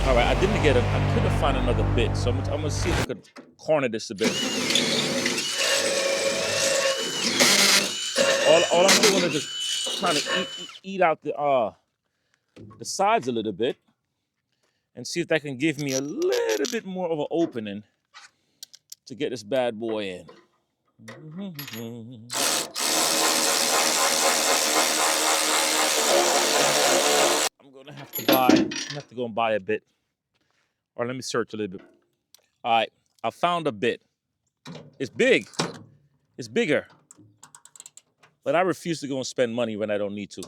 All right, I didn't get it. I couldn't find another bit, so I'm gonna see if I could corner this a bit. All I'm doing is just trying to eat out the sides a little bit and see if that can give me a little bit more of an opening to get this bad boy in. I'm gonna have to go and buy a bit. Or let me search a little bit. All right, I found a bit. It's big. It's bigger. But I refuse to go and spend money when I don't need to.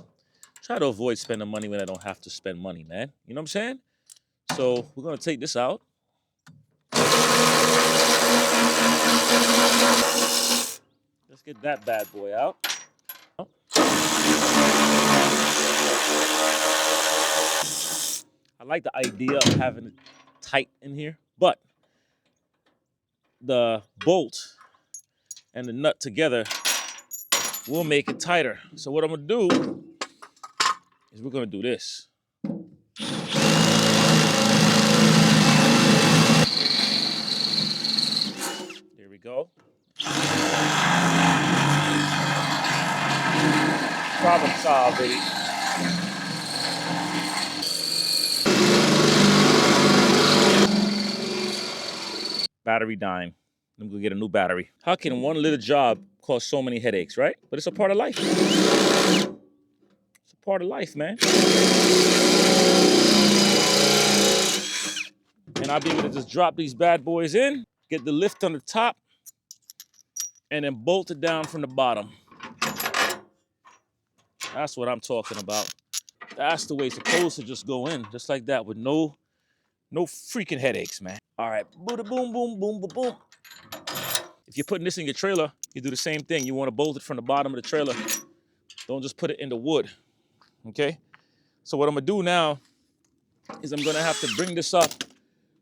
Try to avoid spending money when I don't have to spend money, man. You know what I'm saying? So we're gonna take this out. Let's get that bad boy out. I like the idea of having it tight in here, but the bolt and the nut together will make it tighter. So what I'm gonna do is we're gonna do this. There we go. Problem solved, baby. Battery dying. I'm gonna get a new battery. How can one little job cause so many headaches, right? But it's a part of life. It's a part of life, man. And I'll be able to just drop these bad boys in, get the lift on the top, and then bolt it down from the bottom. That's what I'm talking about. That's the way it's supposed to just go in, just like that, with no freaking headaches, man. All right, boom, boom, boom, boom, boom, boom. If you're putting this in your trailer, you do the same thing. You want to bolt it from the bottom of the trailer. Don't just put it in the wood, okay? So what I'm gonna do now is I'm gonna have to bring this up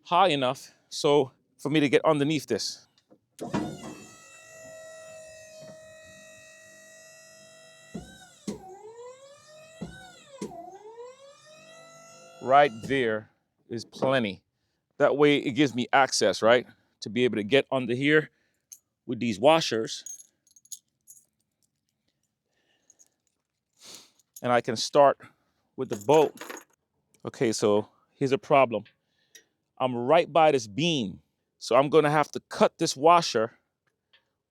high enough so for me to get underneath this. Right there is plenty. That way it gives me access, right? To be able to get under here with these washers. And I can start with the bolt. Okay, so here's a problem. I'm right by this beam. So I'm gonna have to cut this washer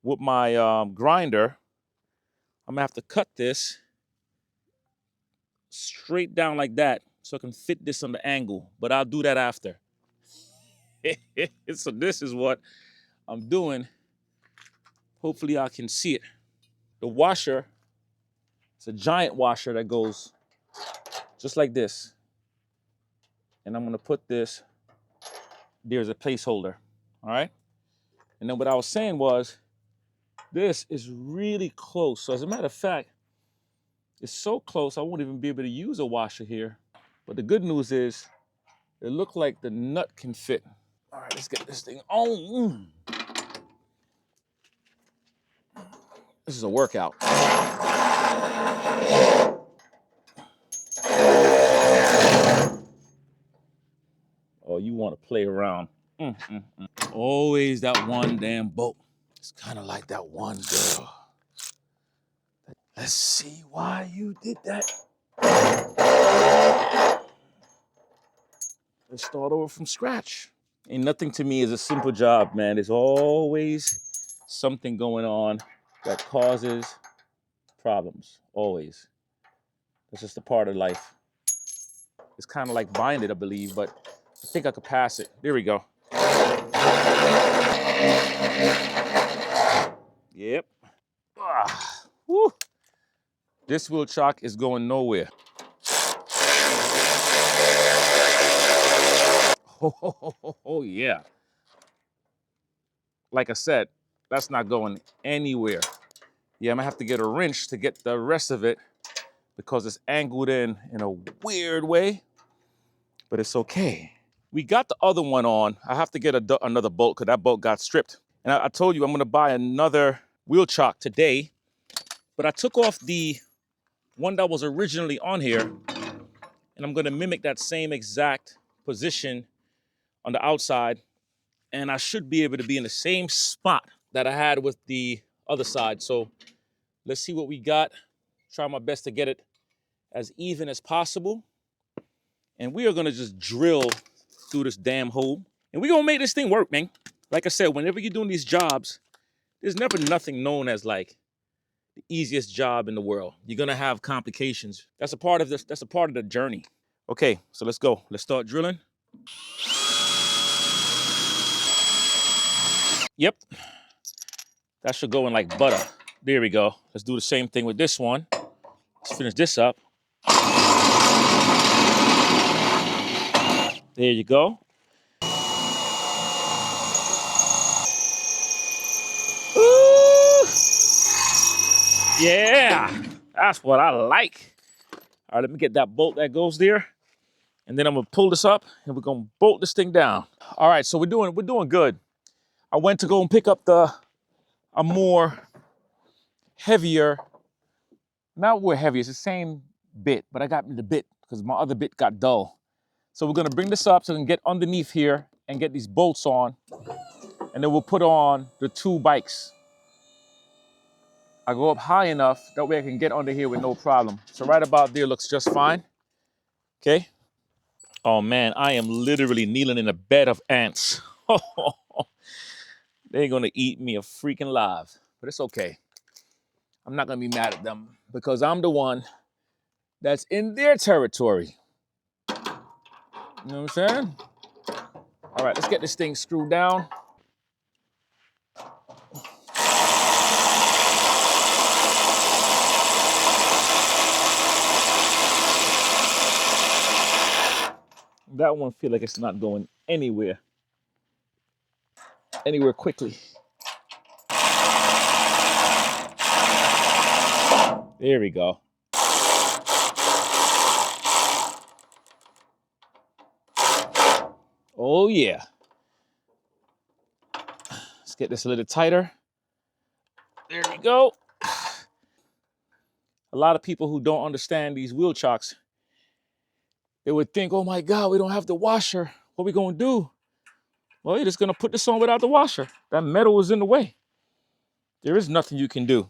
with my grinder. I'm gonna have to cut this straight down like that so I can fit this on the angle, but I'll do that after. So this is what I'm doing. Hopefully I can see it. The washer, it's a giant washer that goes just like this. And I'm gonna put this, there's a placeholder, all right? And then what I was saying was, this is really close. So as a matter of fact, it's so close I won't even be able to use a washer here. But the good news is, it looked like the nut can fit. All right, let's get this thing on. This is a workout. Oh, you want to play around. Always that one damn bolt. It's kind of like that one girl. Let's see why you did that. Let's start over from scratch. Ain't nothing to me is a simple job, man. There's always something going on that causes problems. Always. That's just a part of life. It's kind of like binding, I believe, but I think I could pass it. There we go. Yep. Woo. This wheel chock is going nowhere. Oh, yeah. Like I said, that's not going anywhere. Yeah, I'm gonna have to get a wrench to get the rest of it because it's angled in a weird way, but it's okay. We got the other one on. I have to get another bolt because that bolt got stripped. And I told you I'm gonna buy another wheel chock today, but I took off the one that was originally on here and I'm gonna mimic that same exact position on the outside, and I should be able to be in the same spot that I had with the other side. So let's see what we got. Try my best to get it as even as possible. And we are gonna just drill through this damn hole. And we're gonna make this thing work, man. Like I said, whenever you're doing these jobs, there's never nothing known as like the easiest job in the world. You're gonna have complications. That's a part of this, that's a part of the journey. Okay, so let's go. Let's start drilling. Yep. That should go in like butter. There we go. Let's do the same thing with this one. Let's finish this up. There you go. Ooh. Yeah, that's what I like. All right, let me get that bolt that goes there. And then I'm gonna pull this up and we're gonna bolt this thing down. All right, so we're doing good. I went to go and pick up a more heavier, not more heavy, it's the same bit, but I got the bit because my other bit got dull. So we're gonna bring this up so we can get underneath here and get these bolts on. And then we'll put on the two bikes. I go up high enough, that way I can get under here with no problem. So right about there looks just fine, okay? Oh man, I am literally kneeling in a bed of ants. They're gonna eat me a freaking alive, but it's okay. I'm not gonna be mad at them because I'm the one that's in their territory. You know what I'm saying? All right, let's get this thing screwed down. That one feel like it's not going anywhere quickly. There we go. Oh yeah. Let's get this a little tighter. There we go. A lot of people who don't understand these wheel chocks, they would think, oh my God, we don't have the washer. What are we gonna do? Well, you're just gonna put this on without the washer. That metal is in the way. There is nothing you can do.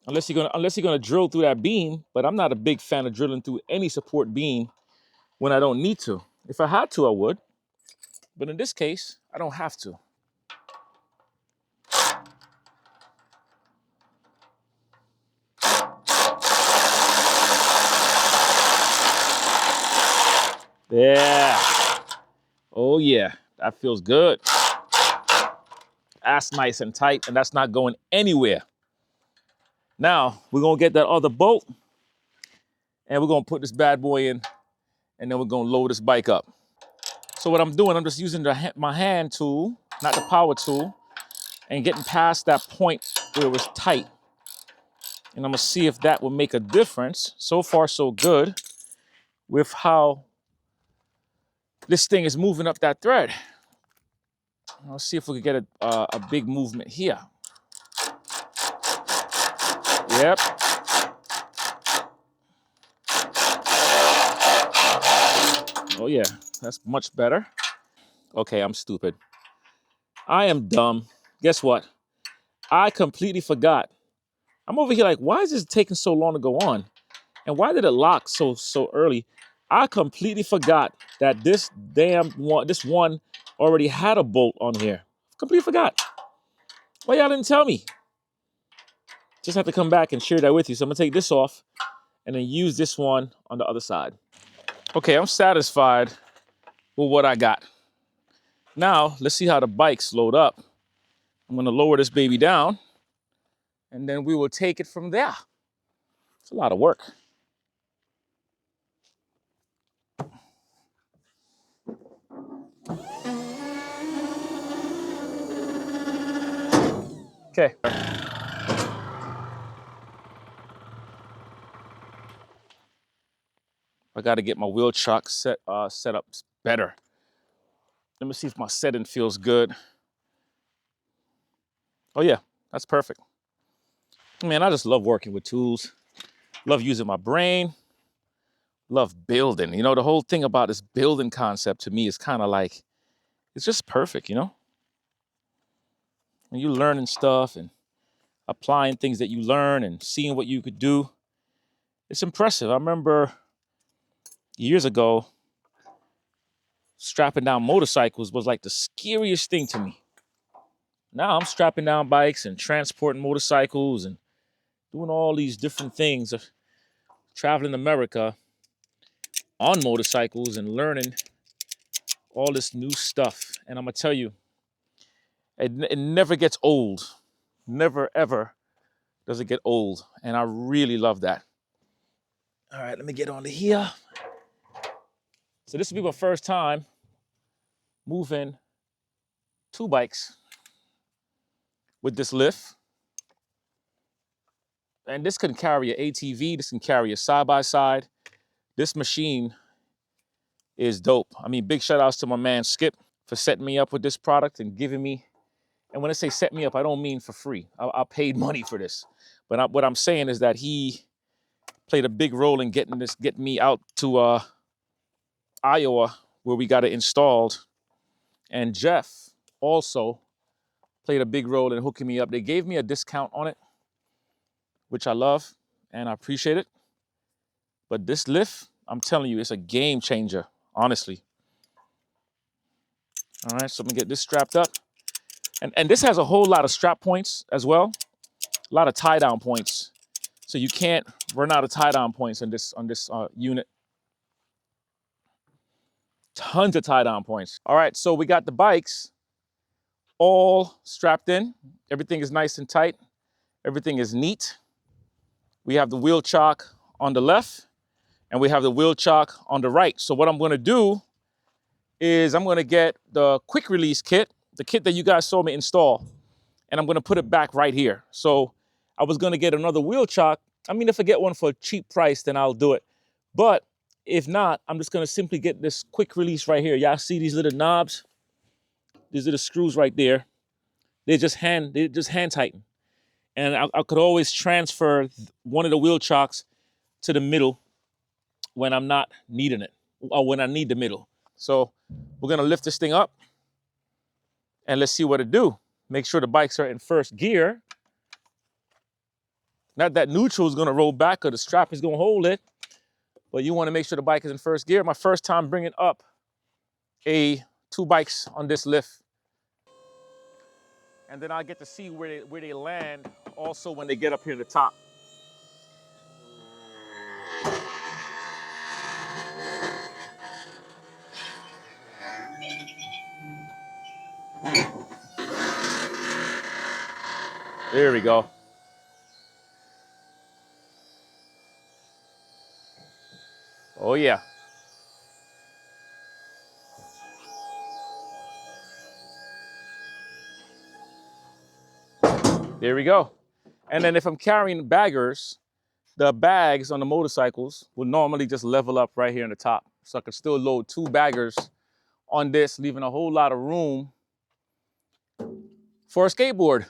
Unless you're gonna drill through that beam, but I'm not a big fan of drilling through any support beam when I don't need to. If I had to, I would. But in this case, I don't have to. Yeah. Oh yeah, that feels good. That's nice and tight, and that's not going anywhere. Now, we're gonna get that other bolt, and we're gonna put this bad boy in, and then we're gonna load this bike up. So what I'm doing, I'm just using my hand tool, not the power tool, and getting past that point where it was tight. And I'm gonna see if that will make a difference. So far, so good with how this thing is moving up that thread. Let's see if we can get a big movement here. Yep. Oh yeah, that's much better. Okay, I'm stupid. I am dumb. Guess what? I completely forgot. I'm over here like, why is this taking so long to go on? And why did it lock so early? I completely forgot that this one already had a bolt on here. Completely forgot. Why y'all didn't tell me? Just have to come back and share that with you. So I'm gonna take this off and then use this one on the other side. Okay, I'm satisfied with what I got. Now, let's see how the bikes load up. I'm gonna lower this baby down and then we will take it from there. It's a lot of work. Okay. I got to get my wheel chock set up better. Let me see if my setting feels good. Oh yeah, that's perfect. Man, I just love working with tools. Love using my brain. love building. You know, the whole thing about this building concept to me is kind of like, it's just perfect, you know? When you're learning stuff and applying things that you learn and seeing what you could do, it's impressive. I remember years ago, strapping down motorcycles was like the scariest thing to me. Now I'm strapping down bikes and transporting motorcycles and doing all these different things, traveling America on motorcycles and learning all this new stuff. And I'm gonna tell you, it never gets old. Never, ever does it get old. And I really love that. All right, let me get onto here. So this will be my first time moving 2 bikes with this lift. And this can carry an ATV, this can carry a side-by-side. This machine is dope. I mean, big shout outs to my man Skip for setting me up with this product and giving me, and when I say set me up, I don't mean for free. I paid money for this. But what I'm saying is that he played a big role in getting me out to Iowa, where we got it installed. And Jeff also played a big role in hooking me up. They gave me a discount on it, which I love and I appreciate it. But this lift, I'm telling you, it's a game changer, honestly. All right, so I'm gonna get this strapped up. And this has a whole lot of strap points as well, a lot of tie down points. So you can't run out of tie down points on this unit. Tons of tie down points. All right, so we got the bikes all strapped in. Everything is nice and tight. Everything is neat. We have the wheel chock on the left and we have the wheel chock on the right. So what I'm gonna do is I'm gonna get the quick release kit, the kit that you guys saw me install, and I'm gonna put it back right here. So I was gonna get another wheel chock. I mean, if I get one for a cheap price, then I'll do it. But if not, I'm just gonna simply get this quick release right here. Y'all see these little knobs? These are the screws right there. They just hand tighten. And I could always transfer one of the wheel chocks to the middle when I'm not needing it, or when I need the middle. So we're gonna lift this thing up and let's see what it do. Make sure the bikes are in first gear. Not that neutral is gonna roll back or the strap is gonna hold it, but you wanna make sure the bike is in first gear. My first time bringing up 2 bikes on this lift. And then I get to see where they land also when they get up here to the top. There we go. Oh yeah. There we go. And then if I'm carrying baggers, the bags on the motorcycles will normally just level up right here in the top. So I can still load 2 baggers on this, leaving a whole lot of room for a skateboard.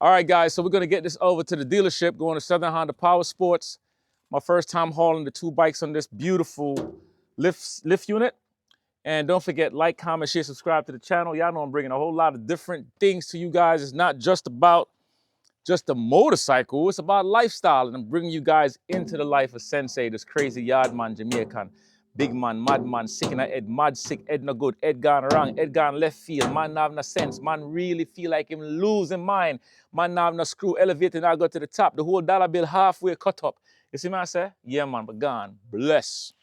All right, guys, so we're gonna get this over to the dealership, going to Southern Honda Power Sports. My first time hauling the 2 bikes on this beautiful lift unit. And don't forget, like, comment, share, subscribe to the channel. Y'all know I'm bringing a whole lot of different things to you guys. It's not just about just a motorcycle. It's about lifestyle. And I'm bringing you guys into the life of Sensei, this crazy yard man, Jamaican. Big man, mad man, sick in the head, mad sick, head no good, head gone wrong, head gone left field. Man have no sense. Man really feel like him losing mind. Man have no screw elevator and I go to the top. The whole dollar bill halfway cut up. You see what I say? Yeah, man, but gone. Bless.